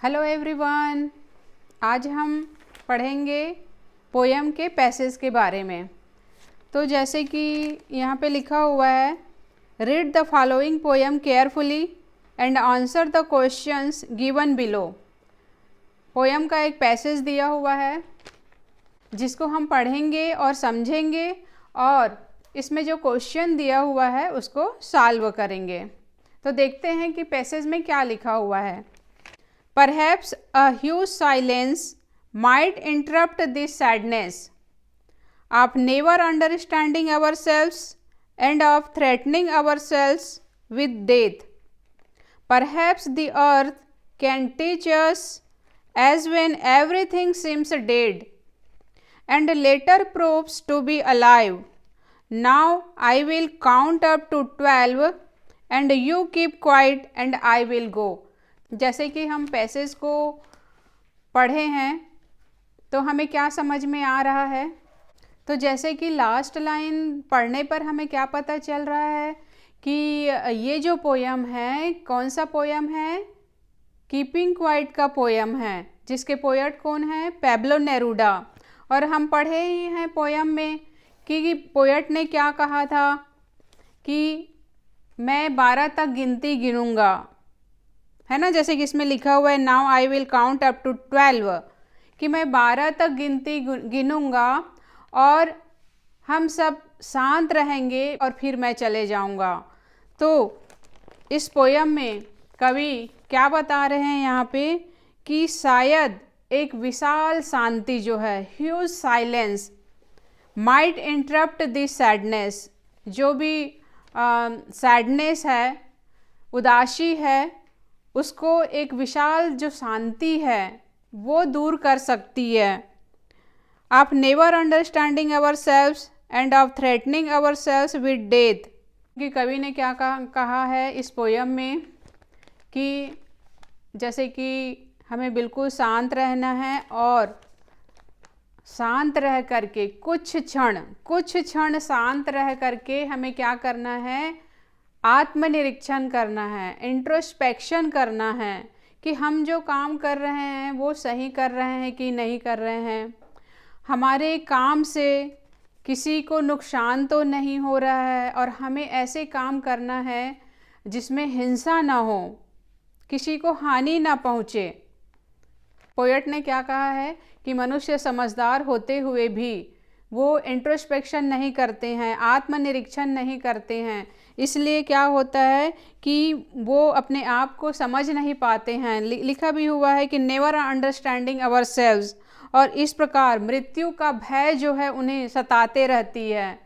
Hello everyone. आज हम पढ़ेंगे पोयम के पैसेज के बारे में। तो जैसे कि यहाँ पे लिखा हुआ है, read the following poem carefully and answer the questions given below. Poem का एक पैसेज दिया हुआ है जिसको हम पढ़ेंगे और समझेंगे और इसमें जो क्वेश्चन दिया हुआ है उसको सॉल्व करेंगे। तो देखते हैं कि पैसेज में क्या लिखा हुआ है। Perhaps a huge silence might interrupt this sadness of never understanding ourselves and of threatening ourselves with death. Perhaps the earth can teach us as when everything seems dead and later proves to be alive. Now I will count up to 12 and you keep quiet and I will go. जैसे कि हम passage को पढ़े हैं तो हमें क्या समझ में आ रहा है। तो जैसे कि लास्ट लाइन पढ़ने पर हमें क्या पता चल रहा है कि ये जो पोयम है कौन सा पोयम है, कीपिंग क्वाइट का पोयम है, जिसके पोएट कौन है, पैब्लो नेरूडा। और हम पढ़े ही हैं पोयम में कि पोएट ने क्या कहा था कि मैं 12 तक गिनती गिनूंगा, है ना। जैसे कि इसमें लिखा हुआ है now I will count up to 12, कि मैं 12 तक गिनती गिनूंगा और हम सब शांत रहेंगे और फिर मैं चले जाऊंगा। तो इस पोयम में कवि क्या बता रहे हैं यहाँ पे कि शायद एक विशाल शांति जो है, huge silence might interrupt this sadness, जो भी सैडनेस है, उदासी है, उसको एक विशाल जो शांति है वो दूर कर सकती है। Of never understanding ourselves and of threatening ourselves with death. कि कवि ने क्या कहा है इस पोयम में कि जैसे कि हमें बिल्कुल शांत रहना है और शांत रह करके कुछ क्षण शांत रह करके हमें क्या करना है, आत्मनिरीक्षण करना है, इंट्रोस्पेक्शन करना है कि हम जो काम कर रहे हैं वो सही कर रहे हैं कि नहीं कर रहे हैं, हमारे काम से किसी को नुकसान तो नहीं हो रहा है और हमें ऐसे काम करना है जिसमें हिंसा ना हो, किसी को हानि ना पहुँचे। पोएट ने क्या कहा है कि मनुष्य समझदार होते हुए भी वो इंट्रोस्पेक्शन नहीं करते हैं, आत्मनिरीक्षण नहीं करते हैं, इसलिए क्या होता है कि वो अपने आप को समझ नहीं पाते हैं। लिखा भी हुआ है कि नेवर अंडरस्टैंडिंग आवर सेल्व्स, और इस प्रकार मृत्यु का भय जो है उन्हें सताते रहती है।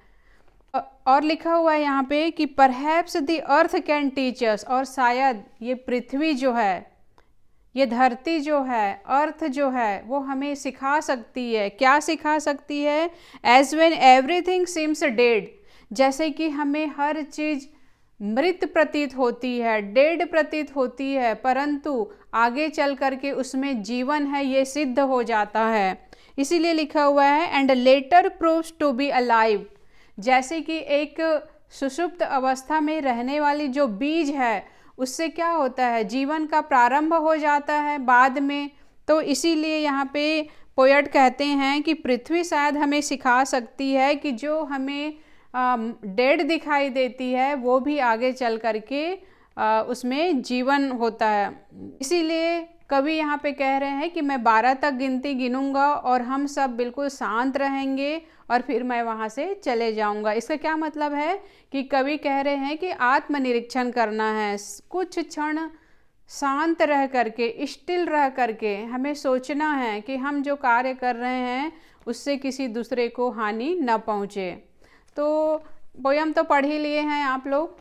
और लिखा हुआ है यहाँ पे कि perhaps the earth can teach अस, और शायद ये पृथ्वी जो है, ये धरती जो है, अर्थ जो है, वो हमें सिखा सकती है। क्या सिखा सकती है? As when everything seems dead, जैसे कि हमें हर चीज़ मृत प्रतीत होती है, डेड प्रतीत होती है, परंतु आगे चल करके उसमें जीवन है ये सिद्ध हो जाता है। इसीलिए लिखा हुआ है and later proves to be alive, जैसे कि एक सुषुप्त अवस्था में रहने वाली जो बीज है उससे क्या होता है, जीवन का प्रारंभ हो जाता है बाद में। तो इसीलिए यहाँ पे पोएट कहते हैं कि पृथ्वी शायद हमें सिखा सकती है कि जो हमें डेड दिखाई देती है वो भी आगे चल करके उसमें जीवन होता है। इसीलिए कवि यहाँ पे कह रहे हैं कि मैं 12 तक गिनती गिनूंगा और हम सब बिल्कुल शांत रहेंगे और फिर मैं वहाँ से चले जाऊँगा। इसका क्या मतलब है कि कवि कह रहे हैं कि आत्मनिरीक्षण करना है, कुछ क्षण शांत रह करके, स्टिल रह करके हमें सोचना है कि हम जो कार्य कर रहे हैं उससे किसी दूसरे को हानि न पहुँचे। तो पोयम तो पढ़ ही लिए हैं आप लोग,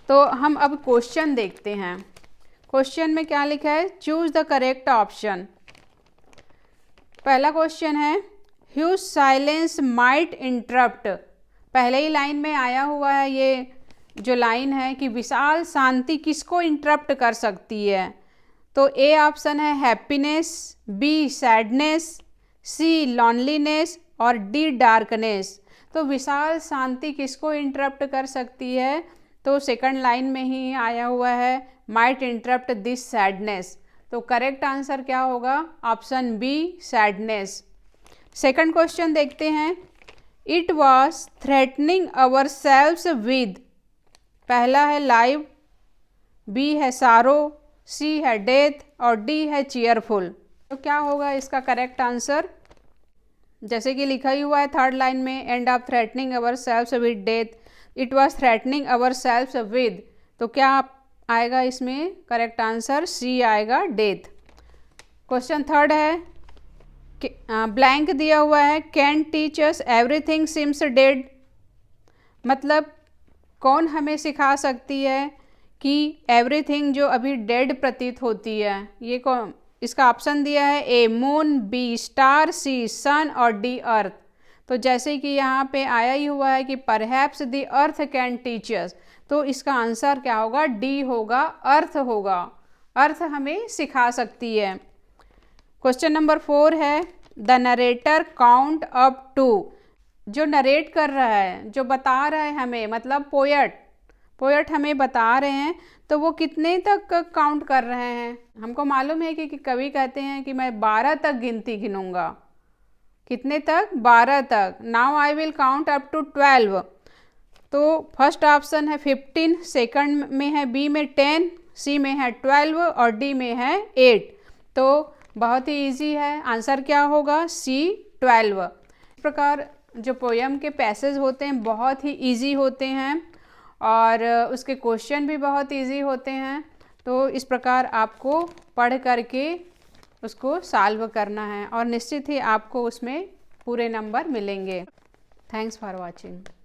तो हम अब क्वेश्चन देखते हैं। क्वेश्चन में क्या लिखा है, चूज द करेक्ट ऑप्शन। पहला क्वेश्चन है ह्यूज साइलेंस माइट इंटरप्ट। पहले ही लाइन में आया हुआ है ये जो लाइन है कि विशाल शांति किसको इंटरप्ट कर सकती है। तो ए ऑप्शन है हैप्पीनेस, बी सैडनेस, सी लॉनलीनेस और डी डार्कनेस। तो विशाल शांति किसको इंटरप्ट कर सकती है, तो सेकंड लाइन में ही आया हुआ है माइट इंटरप्ट दिस सैडनेस। तो करेक्ट आंसर क्या होगा? Option B, sadness. Second question देखते हैं। It was threatening ourselves with, पहला है लाइव, बी है सारो, सी है डेथ और डी है चीयरफुल। तो क्या होगा इसका करेक्ट आंसर? जैसे कि लिखा ही हुआ है थर्ड लाइन में, and of threatening ourselves with death, it was threatening ourselves with, तो क्या आएगा इसमें करेक्ट आंसर? सी आएगा, डेथ। क्वेश्चन थर्ड है, ब्लैंक दिया हुआ है, can teach us everything seems dead, मतलब कौन हमें सिखा सकती है कि एवरीथिंग जो अभी डेड प्रतीत होती है, ये कौन? इसका ऑप्शन दिया है ए मून, बी स्टार, सी सन और डी अर्थ। तो जैसे कि यहाँ पे आया ही हुआ है कि perhaps the earth can teach अस, तो इसका आंसर क्या होगा? डी होगा, अर्थ होगा। अर्थ हमें सिखा सकती है। क्वेश्चन नंबर 4 है, the narrator count up to, जो नरेट कर रहा है, जो बता रहा है हमें, मतलब पोएट हमें बता रहे हैं, तो वो कितने तक काउंट कर रहे हैं? हमको मालूम है कि कवि कहते हैं कि मैं 12 तक गिनती गिनूंगा। कितने तक? 12 तक। Now I will count up to 12। तो फर्स्ट ऑप्शन है 15, सेकंड में है बी में 10, सी में है 12 और डी में है 8। तो बहुत ही इजी है, आंसर क्या होगा? सी, 12। इस प्रकार जो पोयम के पैसेज होते हैं बहुत ही इजी होते हैं और उसके क्वेश्चन भी बहुत इजी होते हैं। तो इस प्रकार आपको पढ़ करके उसको सॉल्व करना है और निश्चित ही आपको उसमें पूरे नंबर मिलेंगे। Thanks for watching.